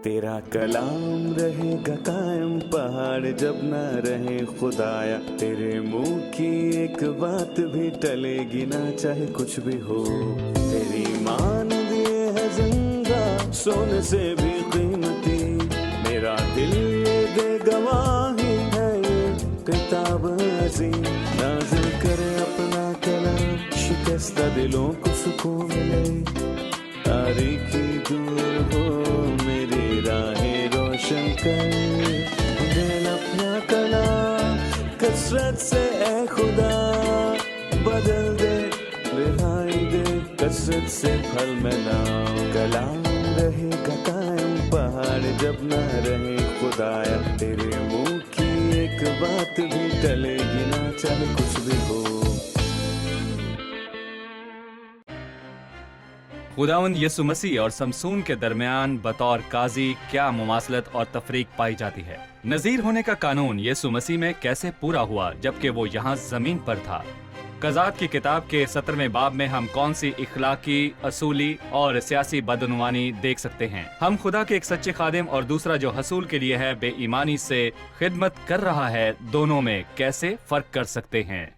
तेरा कलाम रहेगा कायम पहाड़ जब न रहे खुदाया, तेरे मुंह की एक बात भी टलेगी ना चाहे कुछ भी हो। तेरी मान दिए है जिंदा सोने से भी कीमती, मेरा दिल ये दे गवाही है ये किताब अज़ीम। नाज़िल करे अपना कलाम, शिकस्ता दिलों को सुकून मिले, तारीकी दूर हो मेरी राहें रोशन कर। दिल अपना कलाम कसरत से ए खुदा बदल दे, रिहाई दे कसरत से फल में नाम। कलाम रहेगा कायम पहाड़ जब न रहे खुदाया, तेरे मुंह की एक बात भी टलेगी ना चाहे कुछ भी हो। खुदावंद यीशु मसीह और समसून के दरमियान बतौर काजी क्या मुमासलत और तफरीक पाई जाती है? नजीर होने का कानून यीशु मसीह में कैसे पूरा हुआ जबकि वो यहाँ जमीन पर था? कज़ात की किताब के 17वें बाब में हम कौन सी इखलाकी, असूली और सियासी बदनुमानी देख सकते हैं? हम खुदा के एक सच्चे खादिम और दूसरा जो हसूल के लिए है बेईमानी से खिदमत कर रहा है, दोनों में कैसे फर्क कर सकते हैं?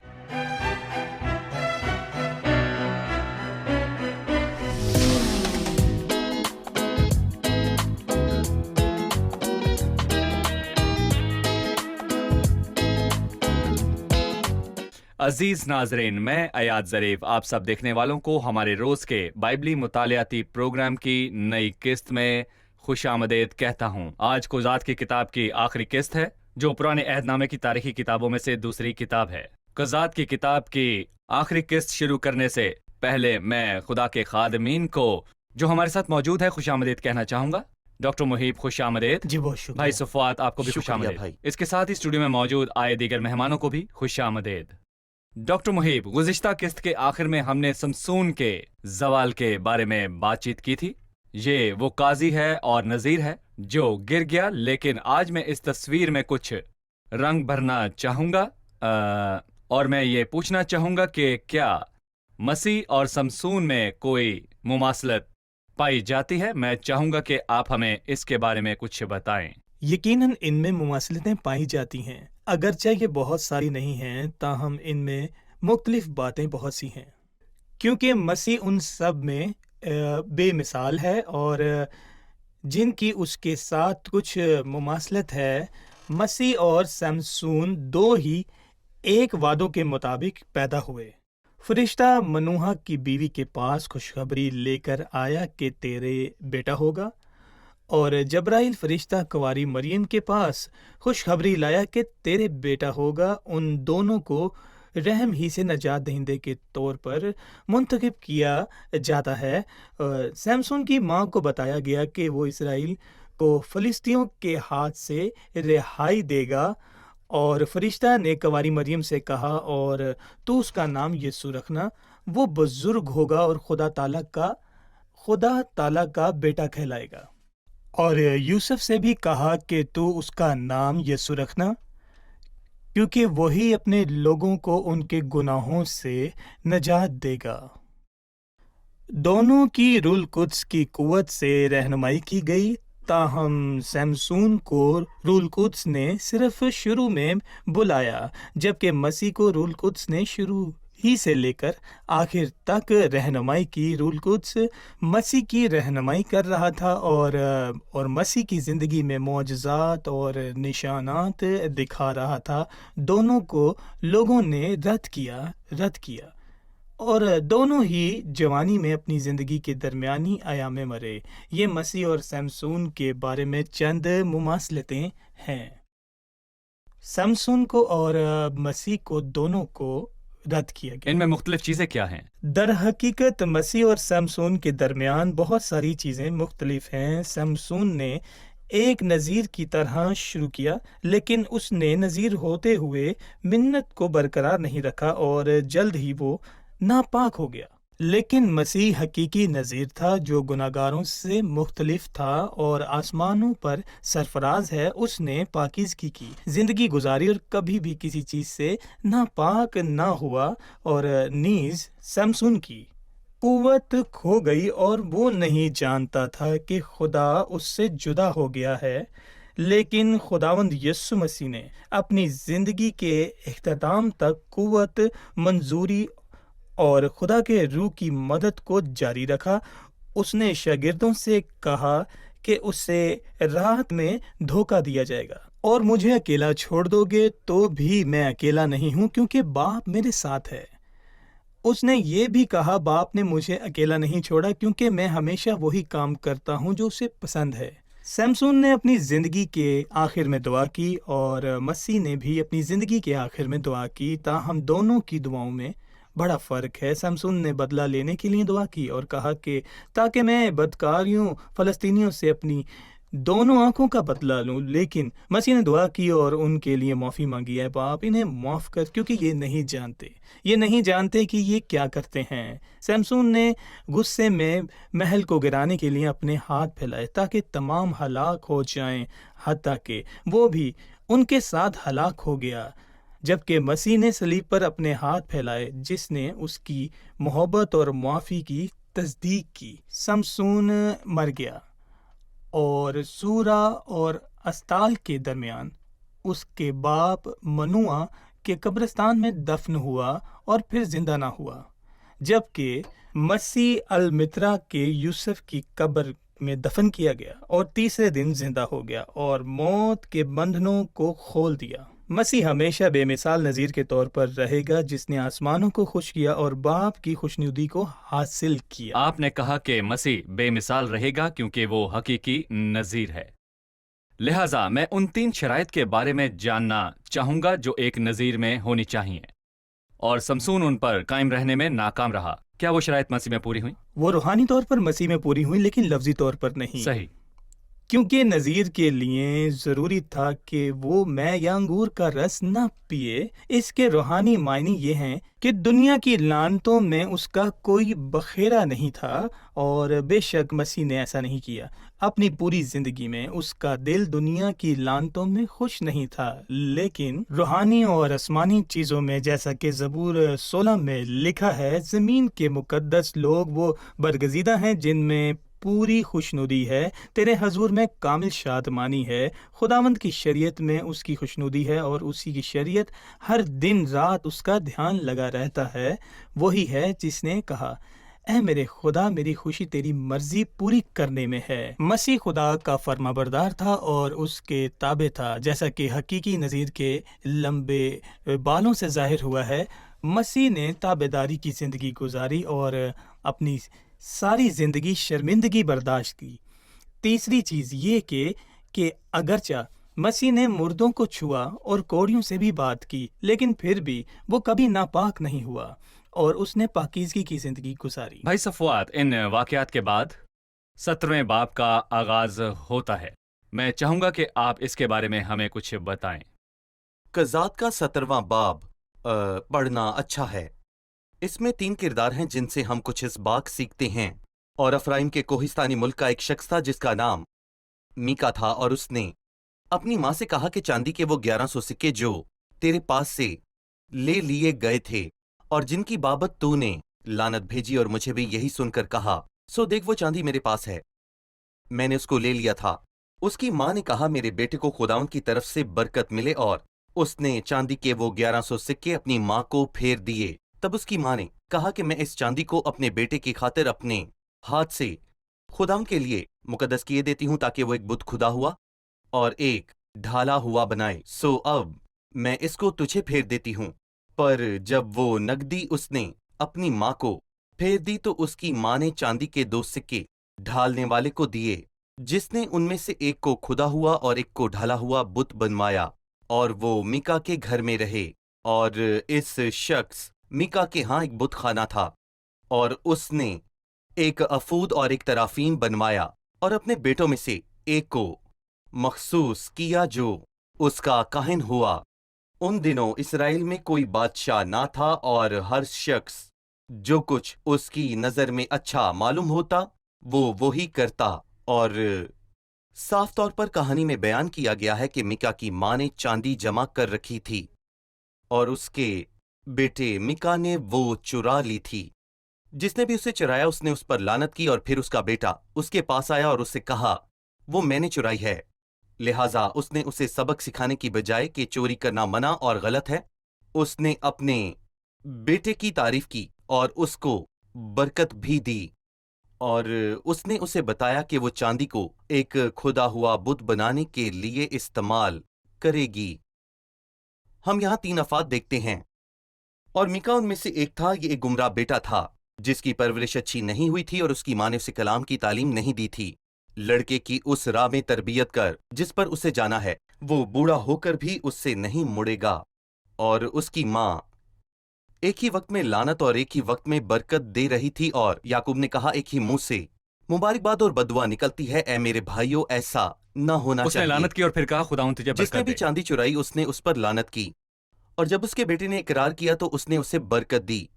अजीज नाजरीन, मैं अयाद ज़रीफ आप सब देखने वालों को हमारे रोज के बाइबली मुतालियाती प्रोग्राम की नई किस्त में खुशामदीद कहता हूँ। आज कुज़ात की किताब की आखिरी किस्त है जो पुराने अहदनामे की तारीखी किताबों में से दूसरी किताब है। कुज़ात की किताब की आखिरी किस्त शुरू करने से पहले मैं खुदा के खादमीन को जो हमारे साथ मौजूद है खुशामदीद कहना चाहूँगा। डॉक्टर मुहीब खुशामदीद। जी बहुत शुक्रिया भाई सफ़वात आपको भी खुशामदीद भाई। इसके साथ ही स्टूडियो में मौजूद आए दीगर मेहमानों को भी खुशामदीद। डॉक्टर मुहीब, गुज़िश्ता किस्त के आखिर में हमने समसून के जवाल के बारे में बातचीत की थी। ये वो काजी है और नज़ीर है जो गिर गया, लेकिन आज मैं इस तस्वीर में कुछ रंग भरना चाहूँगा और मैं ये पूछना चाहूँगा कि क्या मसीह और समसून में कोई मुमासलत पाई जाती है? मैं चाहूँगा कि आप हमें इसके बारे में कुछ बताएं। यकीनन इनमें मुमासलतें पाई जाती हैं, अगरचे ये बहुत सारी नहीं हैं, ताहम इनमें मुख्तलिफ बातें बहुत सी हैं, क्योंकि मसीह उन सब में बेमिसाल है और जिनकी उसके साथ कुछ मुमासलत है। मसीह और समसून दो ही एक वादों के मुताबिक पैदा हुए। फरिश्ता मनूहा की बीवी के पास खुशखबरी लेकर आया कि तेरे बेटा होगा, और जब्राइल फरिश्ता कुंवारी मरियम के पास खुशखबरी लाया कि तेरे बेटा होगा। उन दोनों को रहम ही से नजात दहिंदे के तौर पर मुंतखब किया जाता है। सैमसून की माँ को बताया गया कि वो इसराइल को फलिस्तियों के हाथ से रिहाई देगा, और फरिश्ता ने कुंवारी मरियम से कहा, और तू उसका नाम यीशु रखना, वो बुजुर्ग होगा और खुदा ताला का बेटा कहलाएगा। और यूसुफ से भी कहा कि तू उसका नाम यीशु रखना, क्योंकि वही अपने लोगों को उनके गुनाहों से नजात देगा। दोनों की रूल कुद्स की कुव्वत से रहनुमाई की गई, ताहम सैमसून को रूल कुद्स ने सिर्फ शुरू में बुलाया, जबकि मसीह को रूल कुद्स ने शुरू ही से लेकर आखिर तक रहनुमाई की। रूल कुद्स मसीह की रहनुमाई कर रहा था और मसीह की ज़िंदगी में मौजज़ात और निशानात दिखा रहा था। दोनों को लोगों ने रद्द किया और दोनों ही जवानी में अपनी ज़िंदगी के दरमियानी आयाम में मरे। ये मसीह और सैमसून के बारे में चंद मुमासलतें हैं। सैमसून को और मसीह को दोनों को रद्द किया गया। इनमें मुख्तलिफ चीज़ें क्या हैं? दर हकीकत मसीह और सैमसून के दरमियान बहुत सारी चीज़ें मुख्तलिफ हैं। सैमसून ने एक नज़ीर की तरह शुरू किया, लेकिन उसने नज़ीर होते हुए मिन्नत को बरकरार नहीं रखा और जल्द ही वो नापाक हो गया। लेकिन मसीह हकीकी नज़ीर था जो गुनाहगारों से मुख्तलिफ था और आसमानों पर सरफराज है। उसने पाकीज़गी की ज़िंदगी गुजारी और कभी भी किसी चीज़ से नापाक ना हुआ। और नीज़ सैमसून की قوت کھو گئی اور وہ نہیں جانتا تھا کہ خدا اس سے جدا ہو گیا ہے، لیکن خداوند یسوع مسیح نے اپنی زندگی کے اختتام تک قوت، منظوری اور خدا کے روح کی مدد کو جاری رکھا۔ اس نے شاگردوں سے کہا کہ اسے رات میں دھوکہ دیا جائے گا اور مجھے اکیلا چھوڑ دو گے تو بھی میں اکیلا نہیں ہوں کیونکہ باپ میرے ساتھ ہے۔ اس نے یہ بھی کہا باپ نے مجھے اکیلا نہیں چھوڑا کیونکہ میں ہمیشہ وہی کام کرتا ہوں جو اسے پسند ہے۔ سیمسون نے اپنی زندگی کے آخر میں دعا کی اور مسیح نے بھی اپنی زندگی کے آخر میں دعا کی، تاہم دونوں کی دعاؤں میں بڑا فرق ہے۔ سیمسون نے بدلہ لینے کے لیے دعا کی اور کہا کہ تاکہ میں بدکاریوں فلسطینیوں سے اپنی دونوں آنکھوں کا بدلہ لوں، لیکن مسیح نے دعا کی اور ان کے لیے معافی مانگی ہے، باپ انہیں معاف کر کیونکہ یہ نہیں جانتے کہ یہ کیا کرتے ہیں۔ سیمسون نے غصے میں محل کو گرانے کے لیے اپنے ہاتھ پھیلائے تاکہ تمام ہلاک ہو جائیں، حتیٰ کہ وہ بھی ان کے ساتھ ہلاک ہو گیا، جبکہ مسیح نے صلیب پر اپنے ہاتھ پھیلائے جس نے اس کی محبت اور معافی کی تصدیق کی۔ سمسون مر گیا اور سورا اور استال کے درمیان اس کے باپ منوع کے قبرستان میں دفن ہوا اور پھر زندہ نہ ہوا، جبکہ مسیح المترا کے یوسف کی قبر میں دفن کیا گیا اور تیسرے دن زندہ ہو گیا اور موت کے بندھنوں کو کھول دیا۔ مسیح ہمیشہ بے مثال نذیر کے طور پر رہے گا جس نے آسمانوں کو خوش کیا اور باپ کی خوشنودی کو حاصل کیا۔ آپ نے کہا کہ مسیح بے مثال رہے گا کیونکہ وہ حقیقی نذیر ہے، لہٰذا میں ان 3 شرائط کے بارے میں جاننا چاہوں گا جو ایک نذیر میں ہونی چاہیے، اور سمسون ان پر قائم رہنے میں ناکام رہا۔ کیا وہ شرائط مسیح میں پوری ہوئیں؟ وہ روحانی طور پر مسیح میں پوری ہوئی لیکن لفظی طور پر نہیں۔ صحیح۔ کیونکہ نذیر کے لیے ضروری تھا کہ وہ مے یا انگور کا رس نہ پیے۔ اس کے روحانی معنی یہ ہیں کہ دنیا کی لعنتوں میں اس کا کوئی بخیرہ نہیں تھا، اور بے شک مسیح نے ایسا نہیں کیا۔ اپنی پوری زندگی میں اس کا دل دنیا کی لعنتوں میں خوش نہیں تھا، لیکن روحانی اور آسمانی چیزوں میں، جیسا کہ زبور 16 میں لکھا ہے، زمین کے مقدس لوگ وہ برگزیدہ ہیں جن میں پوری خوشنودی ہے، تیرے حضور میں کامل شادمانی ہے۔ خداوند کی شریعت میں اس کی خوشنودی ہے اور اسی کی شریعت ہر دن رات اس کا دھیان لگا رہتا ہے۔ وہی ہے جس نے کہا، اے میرے خدا، میری خوشی تیری مرضی پوری کرنے میں ہے۔ مسیح خدا کا فرما بردار تھا اور اس کے تابع تھا، جیسا کہ حقیقی نذیر کے لمبے بالوں سے ظاہر ہوا ہے۔ مسیح نے تابع داری کی زندگی گزاری اور اپنی ساری زندگی شرمندگی برداشت کی۔ تیسری چیز یہ کہ اگرچہ مسیح نے مردوں کو چھوا اور کوڑیوں سے بھی بات کی، لیکن پھر بھی وہ کبھی ناپاک نہیں ہوا اور اس نے پاکیزگی کی زندگی گزاری۔ بھائی صفوات، ان واقعات کے بعد 17ویں باب کا آغاز ہوتا ہے۔ میں چاہوں گا کہ آپ اس کے بارے میں ہمیں کچھ بتائیں۔ قضات کا 17واں باب پڑھنا اچھا ہے۔ اس میں 3 کردار ہیں جن سے ہم کچھ اسباق سیکھتے ہیں۔ اور افرائیم کے کوہستانی ملک کا ایک شخص تھا جس کا نام میکا تھا، اور اس نے اپنی ماں سے کہا کہ چاندی کے وہ 1100 سکے جو تیرے پاس سے لے لیے گئے تھے اور جن کی بابت تو نے لعنت بھیجی، اور مجھے بھی یہی سن کر کہا، سو دیکھ وہ چاندی میرے پاس ہے، میں نے اس کو لے لیا تھا۔ اس کی ماں نے کہا، میرے بیٹے کو خداوند کی طرف سے برکت ملے، اور اس نے چاندی کے وہ 1100 سکے اپنی ماں کو پھیر دیے۔ تب اس کی ماں نے کہا کہ میں اس چاندی کو اپنے بیٹے کی خاطر اپنے ہاتھ سے خداوند کے لیے مقدس کیے دیتی ہوں تاکہ وہ ایک بت خدا ہوا اور ایک ڈھالا ہوا بنائے، سو اب میں اس کو تجھے پھیر دیتی ہوں۔ پر جب وہ نگدی اس نے اپنی ماں کو پھیر دی تو اس کی ماں نے چاندی کے 2 سکے ڈھالنے والے کو دیے، جس نے ان میں سے ایک کو خدا ہوا اور ایک کو ڈھالا ہوا بت بنوایا، اور وہ میکا کے گھر میں رہے۔ اور اس شخص میکا کے ہاں ایک بت خانہ تھا، اور اس نے ایک افود اور ایک ترافیم بنوایا، اور اپنے بیٹوں میں سے ایک کو مخصوص کیا جو اس کا کاہن ہوا۔ ان دنوں اسرائیل میں کوئی بادشاہ نہ تھا، اور ہر شخص جو کچھ اس کی نظر میں اچھا معلوم ہوتا وہ وہی کرتا۔ اور صاف طور پر کہانی میں بیان کیا گیا ہے کہ میکا کی ماں نے چاندی جمع کر رکھی تھی اور اس کے بیٹے میکا نے وہ چرا لی تھی۔ जिसने भी उसे चुराया उसने उस पर लानत की और फिर उसका बेटा उसके पास आया और उससे कहा वो मैंने चुराई है। लिहाजा उसने उसे सबक सिखाने की बजाय कि चोरी करना मना और गलत है, उसने अपने बेटे की तारीफ की और उसको बरकत भी दी और उसने उसे बताया कि वो चांदी को एक खुदा हुआ बुत बनाने के लिए इस्तेमाल करेगी। हम यहाँ 3 अफाद देखते हैं और मीका उनमें से एक था। ये एक गुमराह बेटा था जिसकी परवरिश अच्छी नहीं हुई थी और उसकी माँ ने उसे कलाम की तालीम नहीं दी थी। लड़के की उस राह में तरबियत कर जिस पर उसे जाना है, वो बूढ़ा होकर भी उससे नहीं मुड़ेगा। और उसकी माँ एक ही वक्त में लानत और एक ही वक्त में बरकत दे रही थी और याकूब ने कहा एक ही मुंह से मुबारकबाद और बदुआ निकलती है। ए मेरे भाइयों, ऐसा न होना उसने चाहिए। लानत की और फिर कहा खुदावंद तुझे जिसने बरकत भी दे। चांदी चुराई उसने उस पर लानत की और जब उसके बेटे ने इकरार किया तो उसने उसे बरकत दी।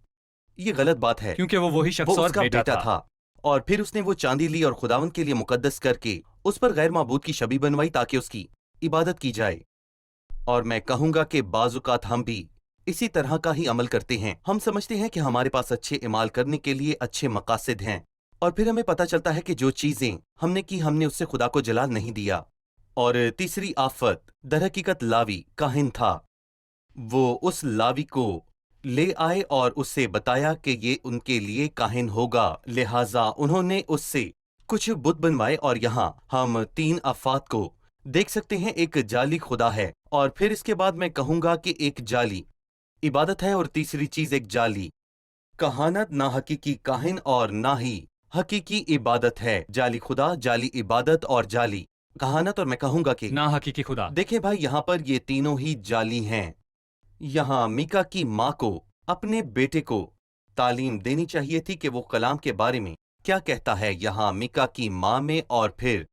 ये गलत बात है। क्योंकि वो वही वो शख्स और उसका बेटा था। और फिर उसने वो चांदी ली और खुदावंद के लिए मुकद्दस करके उस पर गैर माबूद की छवि बनवाई ताकि उसकी इबादत की जाए। और मैं कहूंगा कि बाजुकात हम भी इसी तरह का ही अमल करते हैं। हम समझते हैं कि हमारे पास अच्छे इमाल करने के लिए अच्छे मकासद हैं और फिर हमें पता चलता है कि जो चीजें हमने की हमने उससे खुदा को जलाल नहीं दिया। और तीसरी आफत दरहकीकत लावी काहिन था। वो उस लावी को ले आए और उससे बताया कि ये उनके लिए काहिन होगा, लिहाजा उन्होंने उससे कुछ बुत बनवाए। और यहाँ हम 3 अफात को देख सकते हैं। एक जाली खुदा है और फिर इसके बाद मैं कहूंगा कि एक जाली इबादत है और तीसरी चीज एक जाली कहानत, ना हकीकी काहिन और ना ही हकीकी इबादत है। जाली खुदा, जाली इबादत और जाली कहानत। और मैं कहूंगा कि ना हकीकी खुदा। देखें भाई, यहाँ पर ये तीनों ही जाली हैं। यहाँ मीका की माँ को अपने बेटे को तालीम देनी चाहिए थी कि वो कलाम के बारे में क्या कहता है। यहाँ मीका की माँ में और फिर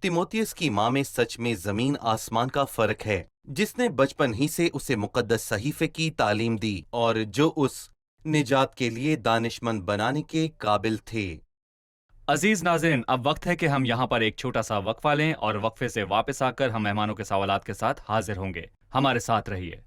तिमोथियस की माँ में सच में जमीन आसमान का फर्क है, जिसने बचपन ही से उसे मुकद्दस सहीफे की तालीम दी और जो उस निजात के लिए दानिशमंद बनाने के काबिल थे। अजीज नाज़रीन, अब वक्त है कि हम यहाँ पर एक छोटा सा वक्फा लें और वक्फे से वापस आकर हम मेहमानों के सवालात के साथ हाजिर होंगे। हमारे साथ रहिए।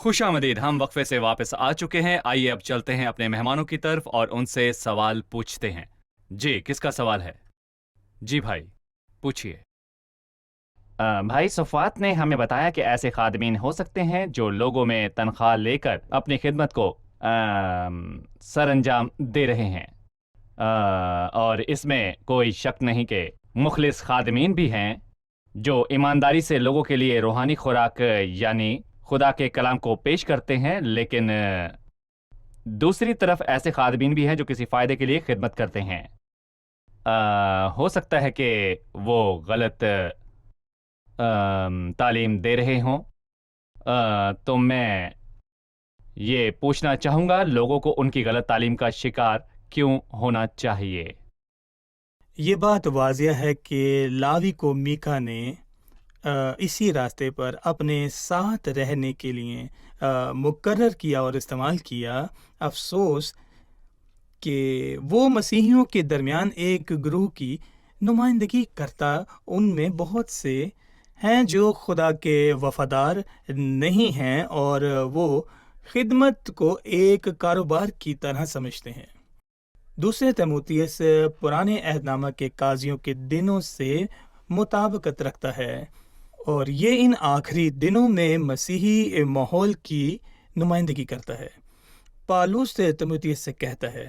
खुशामदीद, हम वक्फे से वापस आ चुके हैं। आइए अब चलते हैं अपने मेहमानों की तरफ और उनसे सवाल पूछते हैं। जी, किसका सवाल है? जी भाई, पूछिए। भाई सफ़ात ने हमें बताया कि ऐसे खादमीन हो सकते हैं जो लोगों में तनख्वाह लेकर अपनी खिदमत को सरअंजाम दे रहे हैं, और इसमें कोई शक नहीं कि मुखलिस खादमीन भी हैं जो ईमानदारी से लोगों के लिए रूहानी खुराक यानी खुदा के कलाम को पेश करते हैं, लेकिन दूसरी तरफ ऐसे खादमीन भी हैं जो किसी फ़ायदे के लिए खिदमत करते हैं। हो सकता है कि वो गलत तालीम दे रहे हों। तो मैं ये पूछना चाहूँगा, लोगों को उनकी गलत तालीम का शिकार क्यों होना चाहिए? ये बात वाज़िया है कि लावी को मीका ने इसी रास्ते पर अपने साथ रहने के लिए मुकर्रर किया और इस्तेमाल किया। अफसोस कि वो मसीहियों के दरमियान एक ग्रुह की नुमाइंदगी करता। उनमें बहुत से हैं जो खुदा के वफादार नहीं हैं और वो खिदमत को एक कारोबार की तरह समझते हैं। दूसरे तिमोथियस पुराने अहदनामा के काजियों के दिनों से मुताबिकत रखता है और ये इन आखिरी दिनों में मसीही माहौल की नुमाइंदगी करता है। पालूस तिमोथियस से कहता है,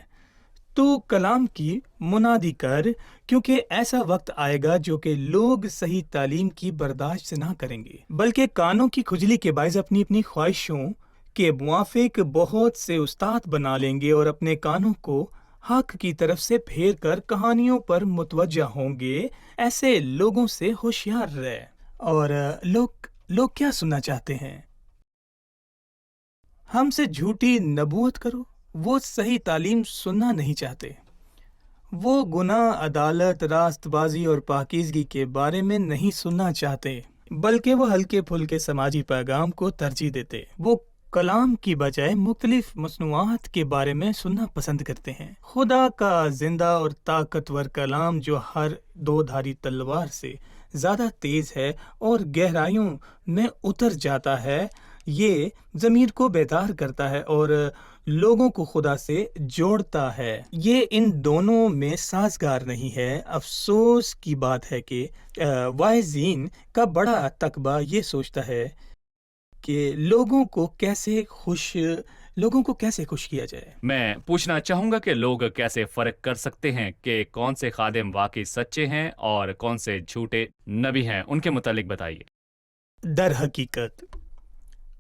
तू कलाम की मुनादी कर, क्योंकि ऐसा वक्त आएगा जो कि लोग सही तालीम की बर्दाश्त ना करेंगे, बल्कि कानों की खुजली के बायस अपनी अपनी ख्वाहिशों के मुआफिक बहुत से उस्ताद बना लेंगे और अपने कानों को हक की तरफ से फेर कर कहानियों पर मुतवज्जा होंगे। ऐसे लोगों से होशियार रहे। और लोग क्या सुनना चाहते हैं? हमसे झूठी नबूवत करो। वो सही तालीम सुनना नहीं चाहते। वो गुनाह, अदालत, रास्तबाजी और पाकीज़गी के बारे में नहीं सुनना चाहते, बल्कि वो हल्के फुल्के समाजी पैगाम को तरजीह देते। वो कलाम की बजाय मुख्तलिफ मसनूआत के बारे में सुनना पसंद करते हैं। खुदा का जिंदा और ताकतवर कलाम जो हर दो धारी तलवार से ज़्यादा तेज़ है और गहराइयों में उतर जाता है, ये ज़मीर को बेदार करता है और लोगों को खुदा से जोड़ता है। ये इन दोनों में साजगार नहीं है। अफसोस की बात है कि वाइज़ीन का बड़ा तकबा ये सोचता है कि लोगों को कैसे खुश किया जाए। मैं पूछना चाहूंगा कि लोग कैसे फर्क कर सकते हैं कि कौन से खादिम वाकई सच्चे हैं और कौन से झूठे नबी हैं, उनके मुतालिक बताइए। दर हकीकत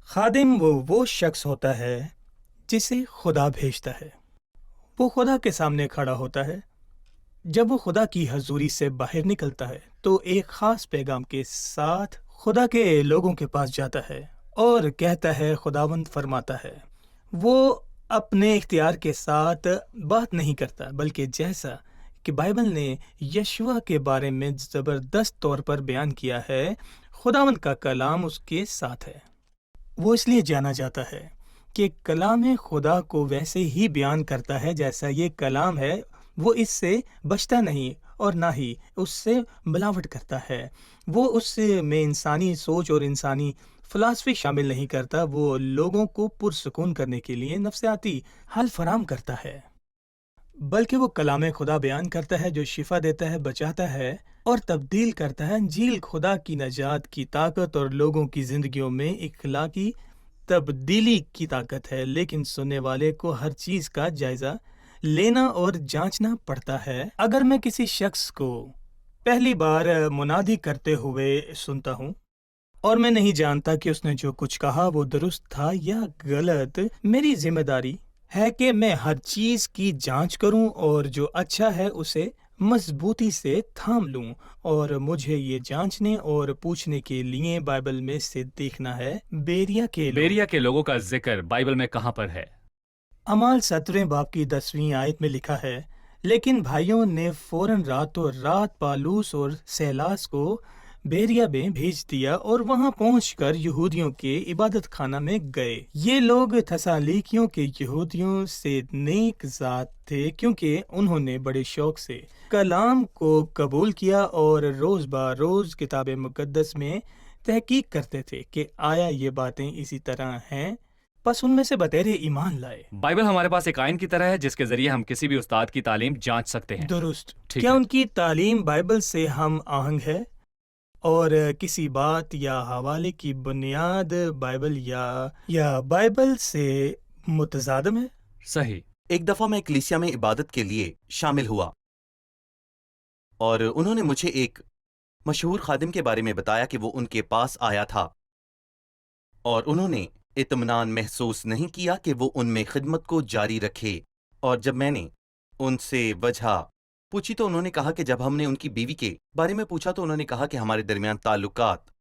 खादिम वो शख्स होता है जिसे खुदा भेजता है। वो खुदा के सामने खड़ा होता है। जब वो खुदा की हजूरी से बाहर निकलता है तो एक खास पैगाम के साथ खुदा के लोगों के पास जाता है और कहता है, खुदावंद फरमाता है। वो अपने इख्तियार के साथ बात नहीं करता, बल्कि जैसा कि बाइबल ने यशुआ के बारे में ज़बरदस्त तौर पर बयान किया है, खुदावंद का कलाम उसके साथ है। वो इसलिए जाना जाता है कि कलाम खुदा को वैसे ही बयान करता है जैसा ये कलाम है। वो इससे बचता नहीं और ना ही उससे मिलावट करता है। वो उसमें इंसानी सोच और इंसानी फ़िलासफ़ी शामिल नहीं करता। वो लोगों को पुरसुकून करने के लिए नफ्सियाती हल फराम करता है, बल्कि वो कलाम खुदा बयान करता है जो शिफा देता है, बचाता है और तब्दील करता है। इंजील खुदा की नजात की ताकत और लोगों की ज़िंदगियों में इखलाकी तब्दीली की ताकत है, लेकिन सुनने वाले को हर चीज़ का जायज़ा लेना और जांचना पड़ता है। अगर मैं किसी शख्स को पहली बार मुनादी करते हुए सुनता हूँ और मैं नहीं जानता कि उसने जो कुछ कहा वो दुरुस्त था या गलत, मेरी जिम्मेदारी है कि मैं हर चीज़ की जांच करूं और जो अच्छा है उसे मजबूती से थाम लूं। और मुझे ये जांचने और पूछने के लिए बाइबल में से देखना है बेरिया के लोगों का जिक्र बाइबल में कहाँ पर है? अमाल 17 बाब की 10वीं आयत में लिखा है, लेकिन भाइयों ने फौरन रातों रात पालूस और सैलास को बेरिया में भेज दिया और वहां पहुंचकर यहूदियों के इबादत खाना में गए। ये लोग थसालीकियों के यहूदियों से नेक ज़ात थे, क्योंकि उन्होंने बड़े शौक से कलाम को कबूल किया और रोज़ बरोज़ किताब मुकद्दस में तहकीक करते थे कि आया ये बातें इसी तरह हैं, बस उनमें से बतेरे ईमान लाए। बाइबल हमारे पास एक आइन की तरह है जिसके जरिए हम किसी भी उस्ताद की तालीम जांच सकते हैं। दुरुस्त। ठीक क्या है। उनकी तालीम बाइबल से हम आहंग है और किसी बात या हवाले की बुनियाद बाइबल या बाइबल से मुतजादम है? सही। एक दफा मैं कलीसिया में इबादत के लिए शामिल हुआ और उन्होंने मुझे एक मशहूर खादिम के बारे में बताया कि वो उनके पास आया था और उन्होंने इत्मीनान महसूस नहीं किया कि वो उनमें खिदमत को जारी रखे। और जब मैंने उनसे वजह पूछी तो उन्होंने कहा कि जब हमने उनकी बीवी के बारे में पूछा तो उन्होंने कहा कि हमारे दरमियान ताल्लुकात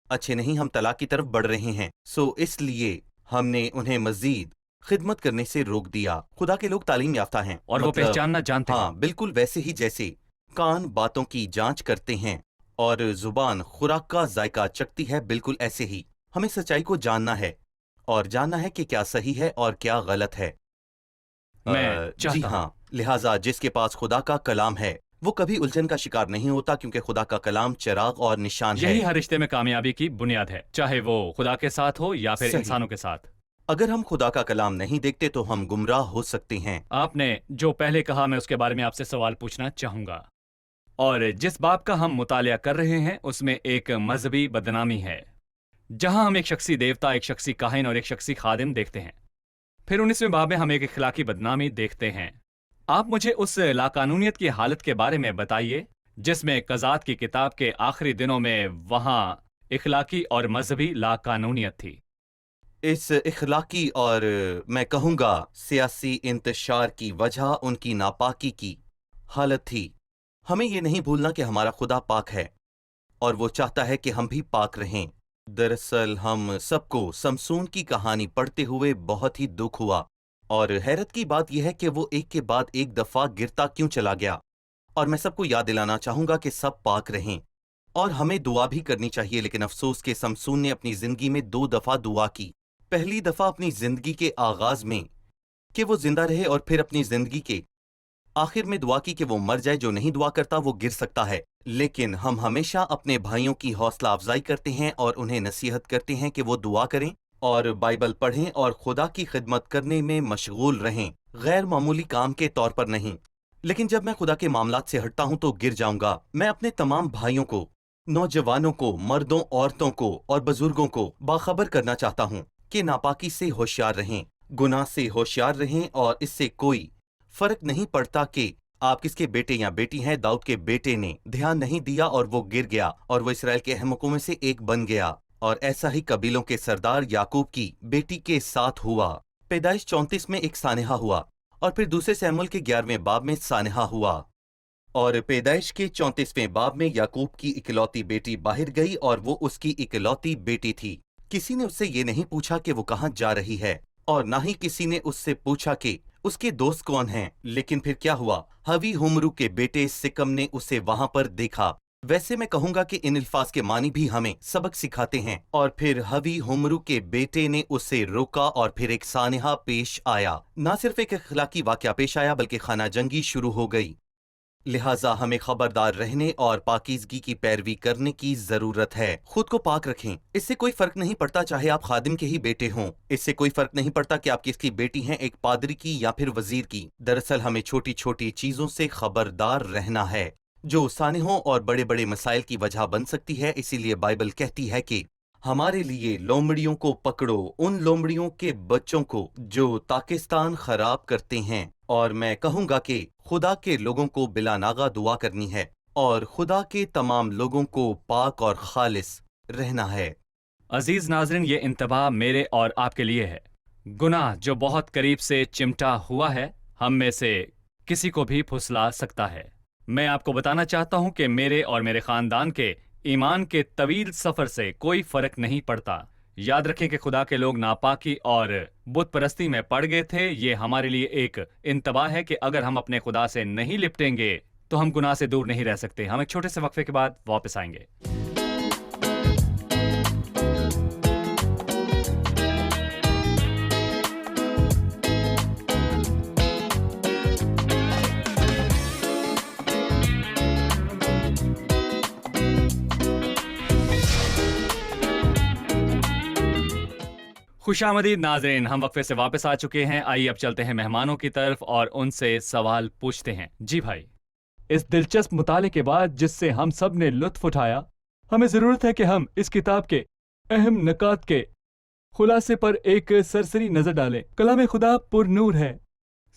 अच्छे नहीं, हम तलाक की तरफ बढ़ रहे हैं, सो इसलिए हमने उन्हें मजीद खिदमत करने से रोक दिया। खुदा के लोग तालीम याफ्ता हैं और वो पहचानना जानते हैं। हाँ, बिल्कुल वैसे ही जैसे कान बातों की जांच करते हैं और जुबान खुराक का जायका चखती है, बिल्कुल ऐसे ही हमें सच्चाई को जानना है और जानना है कि क्या सही है और क्या गलत है। मैं जी चाहता हूं। हाँ, लिहाजा जिसके पास खुदा का कलाम है वो कभी उलझन का शिकार नहीं होता, क्योंकि खुदा का कलाम चिराग और निशान यही है। हर रिश्ते में कामयाबी की बुनियाद है, चाहे वो खुदा के साथ हो या फिर सही। इंसानों के साथ। अगर हम खुदा का कलाम नहीं देखते तो हम गुमराह हो सकते हैं। आपने जो पहले कहा मैं उसके बारे में आपसे सवाल पूछना चाहूंगा। और जिस बाब का हम मुतालिया कर रहे हैं उसमें एक मजहबी बदनामी है, जहां हम एक शख्सी देवता, एक शख्सी काहिन और एक शख्सी खादिम देखते हैं। फिर 19वें बाब में हम एक इखलाकी बदनामी देखते हैं। आप मुझे उस लाकानूनियत की हालत के बारे में बताइए जिसमें कज़ात की किताब के आखिरी दिनों में वहां इखलाकी और मजहबी लाकानूनियत थी। इस इखलाकी और मैं कहूँगा सियासी इंतशार की वजह उनकी नापाकी की हालत थी। हमें ये नहीं भूलना कि हमारा खुदा पाक है और वो चाहता है कि हम भी पाक रहें। दरअसल हम सबको समसून की कहानी पढ़ते हुए बहुत ही दुख हुआ और हैरत की बात यह है कि वो एक के बाद एक दफा गिरता क्यों चला गया। और मैं सबको याद दिलाना चाहूंगा कि सब पाक रहें और हमें दुआ भी करनी चाहिए, लेकिन अफसोस के समसून ने अपनी जिंदगी में 2 दफा दुआ की। پہلی دفعہ اپنی زندگی کے آغاز میں کہ وہ زندہ رہے اور پھر اپنی زندگی کے آخر میں دعا کی کہ وہ مر جائے. جو نہیں دعا کرتا وہ گر سکتا ہے. لیکن ہم ہمیشہ اپنے بھائیوں کی حوصلہ افزائی کرتے ہیں اور انہیں نصیحت کرتے ہیں کہ وہ دعا کریں اور بائبل پڑھیں اور خدا کی خدمت کرنے میں مشغول رہیں، غیر معمولی کام کے طور پر نہیں. لیکن جب میں خدا کے معاملات سے ہٹتا ہوں تو گر جاؤں گا. میں اپنے تمام بھائیوں کو، نوجوانوں کو، مردوں، عورتوں کو اور بزرگوں کو باخبر کرنا چاہتا ہوں کہ ناپاکی سے ہوشیار رہیں، گناہ سے ہوشیار رہیں، اور اس سے کوئی فرق نہیں پڑتا کہ آپ کس کے بیٹے یا بیٹی ہیں. داؤد کے بیٹے نے دھیان نہیں دیا اور وہ گر گیا اور وہ اسرائیل کے احمقوں میں سے ایک بن گیا. اور ایسا ہی قبیلوں کے سردار یعقوب کی بیٹی کے ساتھ ہوا. پیدائش 34 میں ایک سانحہ ہوا اور پھر دوسرے سیموئیل کے 11ویں باب میں سانحہ ہوا. اور پیدائش کے 34ویں باب میں یعقوب کی اکلوتی بیٹی باہر گئی اور وہ اس کی اکلوتی بیٹی تھی. کسی نے اس سے یہ نہیں پوچھا کہ وہ کہاں جا رہی ہے اور نہ ہی کسی نے اس سے پوچھا کہ اس کے دوست کون ہیں. لیکن پھر کیا ہوا؟ ہوی ہمرو کے بیٹے سکم نے اسے وہاں پر دیکھا. ویسے میں کہوں گا کہ ان الفاظ کے معنی بھی ہمیں سبق سکھاتے ہیں. اور پھر ہوی ہمرو کے بیٹے نے اسے روکا اور پھر ایک سانحہ پیش آیا. نہ صرف ایک اخلاقی واقعہ پیش آیا بلکہ خانہ جنگی شروع ہو گئی. لہٰذا ہمیں خبردار رہنے اور پاکیزگی کی پیروی کرنے کی ضرورت ہے. خود کو پاک رکھیں. اس سے کوئی فرق نہیں پڑتا چاہے آپ خادم کے ہی بیٹے ہوں. اس سے کوئی فرق نہیں پڑتا کہ آپ کس کی بیٹی ہیں، ایک پادری کی یا پھر وزیر کی. دراصل ہمیں چھوٹی چھوٹی چیزوں سے خبردار رہنا ہے جو سانحوں اور بڑے بڑے مسائل کی وجہ بن سکتی ہے. اسی لیے بائبل کہتی ہے کہ ہمارے لیے لومڑیوں کو پکڑو، ان لومڑیوں کے بچوں کو جو پاکستان خراب کرتے ہیں. اور میں کہوں گا کہ خدا کے لوگوں کو بلا ناغہ دعا کرنی ہے اور خدا کے تمام لوگوں کو پاک اور خالص رہنا ہے. عزیز ناظرین، یہ انتباہ میرے اور آپ کے لیے ہے. گناہ جو بہت قریب سے چمٹا ہوا ہے ہم میں سے کسی کو بھی پھسلا سکتا ہے. میں آپ کو بتانا چاہتا ہوں کہ میرے اور میرے خاندان کے ایمان کے طویل سفر سے کوئی فرق نہیں پڑتا. یاد رکھیں کہ خدا کے لوگ ناپاکی اور بت پرستی میں پڑ گئے تھے. یہ ہمارے لیے ایک انتباہ ہے کہ اگر ہم اپنے خدا سے نہیں لپٹیں گے تو ہم گناہ سے دور نہیں رہ سکتے. ہم ایک چھوٹے سے وقفے کے بعد واپس آئیں گے. خوش آمدید ناظرین، ہم وقفے سے واپس آ چکے ہیں. آئیے اب چلتے ہیں مہمانوں کی طرف اور ان سے سوال پوچھتے ہیں. جی بھائی. اس دلچسپ مطالعے کے بعد جس سے ہم سب نے لطف اٹھایا، ہمیں ضرورت ہے کہ ہم اس کتاب کے اہم نکات کے خلاصے پر ایک سرسری نظر ڈالیں. کلام خدا پر نور ہے.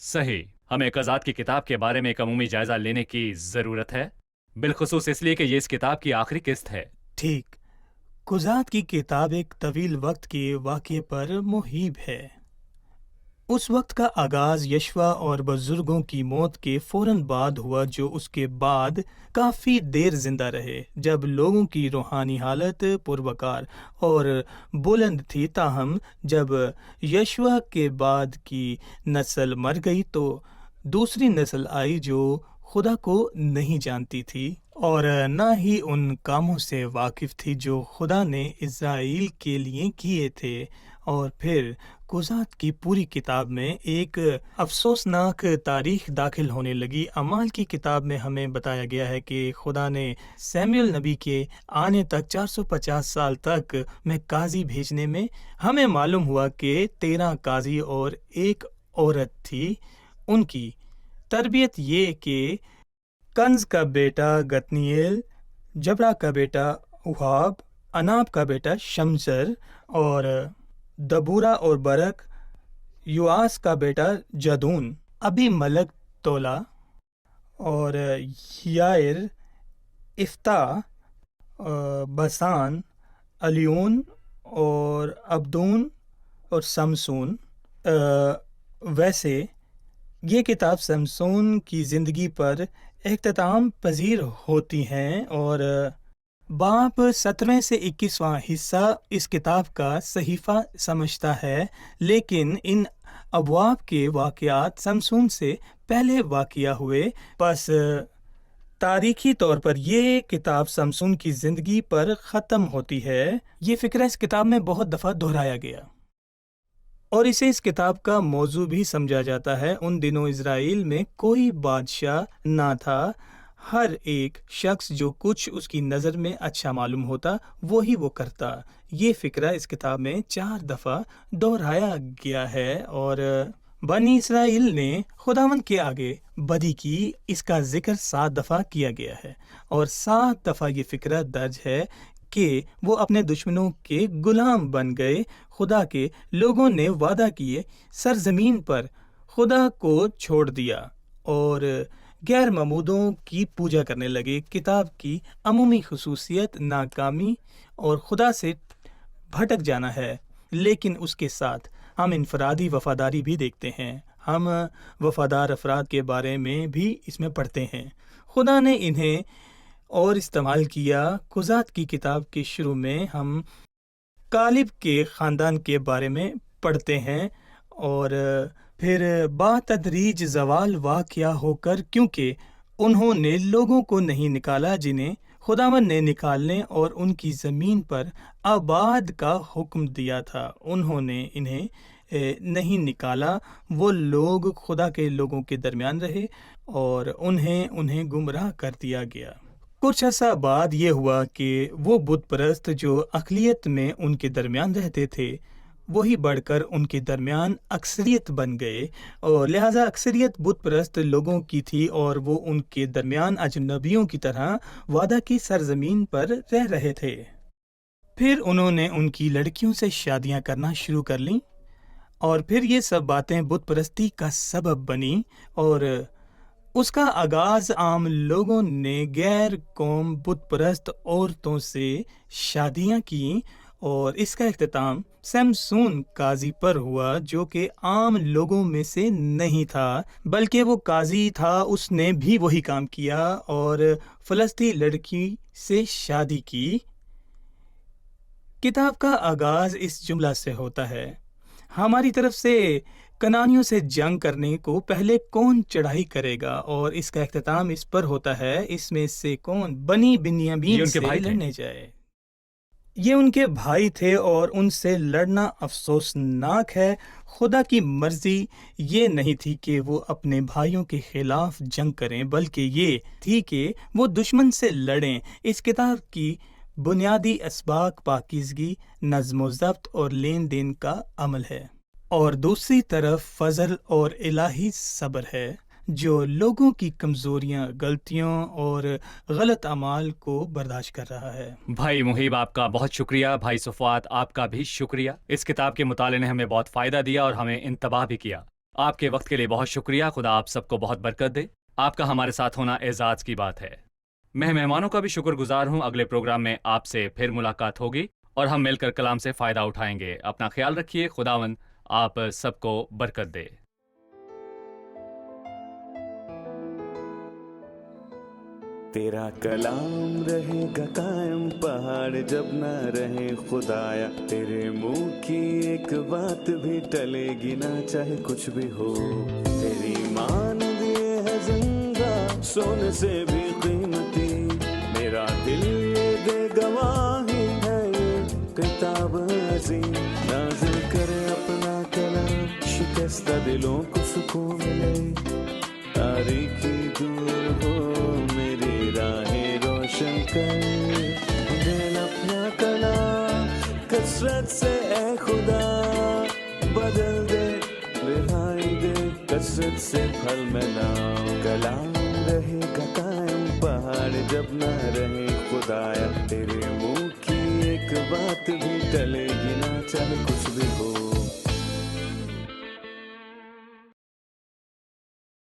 صحیح. ہمیں قضات کی کتاب کے بارے میں ایک عمومی جائزہ لینے کی ضرورت ہے، بالخصوص اس لیے کہ یہ اس کتاب کی آخری قسط ہے. ٹھیک. قضات کی کتاب ایک طویل وقت کے واقعے پر محیب ہے. اس وقت کا آغاز یشوع اور بزرگوں کی موت کے فوراً بعد ہوا، جو اس کے بعد کافی دیر زندہ رہے جب لوگوں کی روحانی حالت پروقار اور بلند تھی. تاہم جب یشوع کے بعد کی نسل مر گئی تو دوسری نسل آئی جو خدا کو نہیں جانتی تھی اور نہ ہی ان کاموں سے واقف تھی جو خدا نے اسرائیل کے لیے کیے تھے. اور پھر قضات کی پوری کتاب میں ایک افسوسناک تاریخ داخل ہونے لگی. اعمال کی کتاب میں ہمیں بتایا گیا ہے کہ خدا نے سیموئیل نبی کے آنے تک 450 سال تک میں قاضی بھیجنے میں ہمیں معلوم ہوا کہ 13 قاضی اور ایک عورت تھی. ان کی تربیت یہ کہ کنز کا بیٹا گتنیل، جبرا کا بیٹا اوہاب، اناب کا بیٹا شمشر، اور دبورا اور برق، یواس کا بیٹا جدون، ابھی ملک تولا اور یائر، افتہ، بسان، الیون اور عبدون اور سمسون. ویسے یہ کتاب سمسون کی زندگی پر اختتام پذیر ہوتی ہیں اور باب 17 سے 21واں حصہ اس کتاب کا صحیفہ سمجھتا ہے، لیکن ان ابواب کے واقعات سمسون سے پہلے واقع ہوئے. پس تاریخی طور پر یہ کتاب سمسون کی زندگی پر ختم ہوتی ہے. یہ فکرہ اس کتاب میں بہت دفعہ دہرایا گیا. اور اسے اس کتاب کا موضوع بھی سمجھا جاتا ہے۔ ان دنوں اسرائیل میں کوئی بادشاہ نہ تھا، ہر ایک شخص جو کچھ اس کی نظر میں اچھا معلوم ہوتا وہی وہ کرتا۔ یہ فکرہ اس کتاب میں 4 دفعہ دہرایا گیا ہے، اور بنی اسرائیل نے خداوند کے آگے بدی کی، اس کا ذکر 7 دفعہ کیا گیا ہے، اور 7 دفعہ یہ فکرہ درج ہے کہ وہ اپنے دشمنوں کے غلام بن گئے۔ خدا کے لوگوں نے وعدہ کیے سرزمین پر خدا کو چھوڑ دیا اور غیر معبودوں کی پوجا کرنے لگے۔ کتاب کی عمومی خصوصیت ناکامی اور خدا سے بھٹک جانا ہے، لیکن اس کے ساتھ ہم انفرادی وفاداری بھی دیکھتے ہیں۔ ہم وفادار افراد کے بارے میں بھی اس میں پڑھتے ہیں۔ خدا نے انہیں اور استعمال کیا۔ قضات کی کتاب کے شروع میں ہم کالب کے خاندان کے بارے میں پڑھتے ہیں، اور پھر بتدریج زوال واقعہ ہو کر، کیونکہ انہوں نے لوگوں کو نہیں نکالا جنہیں خداوند نے نکالنے اور ان کی زمین پر آباد کا حکم دیا تھا، انہوں نے انہیں نہیں نکالا۔ وہ لوگ خدا کے لوگوں کے درمیان رہے اور انہیں گمراہ کر دیا گیا۔ کچھ عرصہ بعد یہ ہوا کہ وہ بت پرست جو اقلیت میں ان کے درمیان رہتے تھے، وہی بڑھ کر ان کے درمیان اکثریت بن گئے، اور لہذا اکثریت بت پرست لوگوں کی تھی، اور وہ ان کے درمیان اجنبیوں کی طرح وعدہ کی سرزمین پر رہ رہے تھے۔ پھر انہوں نے ان کی لڑکیوں سے شادیاں کرنا شروع کر لیں، اور پھر یہ سب باتیں بت پرستی کا سبب بنی، اور اس کا آغاز عام لوگوں نے غیر قوم بت پرست عورتوں سے شادیاں کیں، اور اس کا اختتام سمسون قاضی پر ہوا، جو کہ عام لوگوں میں سے نہیں تھا بلکہ وہ قاضی تھا۔ اس نے بھی وہی کام کیا اور فلسطی لڑکی سے شادی کی۔ کتاب کا آغاز اس جملہ سے ہوتا ہے، ہماری طرف سے کنانیوں سے جنگ کرنے کو پہلے کون چڑھائی کرے گا، اور اس کا اختتام اس پر ہوتا ہے، اس میں سے کون بنی بنیامین سے لڑنے جائے۔ یہ ان کے بھائی تھے اور ان سے لڑنا افسوسناک ہے۔ خدا کی مرضی یہ نہیں تھی کہ وہ اپنے بھائیوں کے خلاف جنگ کریں، بلکہ یہ تھی کہ وہ دشمن سے لڑیں۔ اس کتاب کی بنیادی اسباق پاکیزگی، نظم و ضبط اور لین دین کا عمل ہے، اور دوسری طرف فضل اور الہی صبر ہے جو لوگوں کی کمزوریاں، غلطیوں اور غلط اعمال کو برداشت کر رہا ہے۔ بھائی محیب آپ کا بہت شکریہ، بھائی صفوات آپ کا بھی شکریہ۔ اس کتاب کے مطالعے نے ہمیں بہت فائدہ دیا اور ہمیں انتباہ بھی کیا۔ آپ کے وقت کے لیے بہت شکریہ، خدا آپ سب کو بہت برکت دے۔ آپ کا ہمارے ساتھ ہونا اعزاز کی بات ہے۔ میں مہمانوں کا بھی شکر گزار ہوں۔ اگلے پروگرام میں آپ سے پھر ملاقات ہوگی اور ہم مل کر کلام سے فائدہ اٹھائیں گے۔ اپنا خیال رکھیے، خداوند آپ سب کو برکت دے۔ تیرا کلام رہے گا قائم، پہاڑ جب نہ رہے خدایا، تیرے منہ کی ایک بات بھی ٹلے گی نہ، چاہے کچھ بھی ہو۔ تیری مانند یہ ہے زندہ، سونے سے بھی قیمتی، میرا دل یہ دے گواہی ہے، یہ کتاب عظیم نازل کرے اپنا کلام، شکستہ دلوں کو سکون ملے، تاریکی دور ہو میری راہیں روشن کر، دل اپنا کلام کثرت سے اے خدا بدل دے، رہائی دے کثرت سے پھل ملاؤ۔ کلام رہے گا قائم، پہاڑ جب نہ رہے خدایا، تیرے منہ کی ایک بات بھی ٹلے گی نہ، چاہے کچھ بھی ہو۔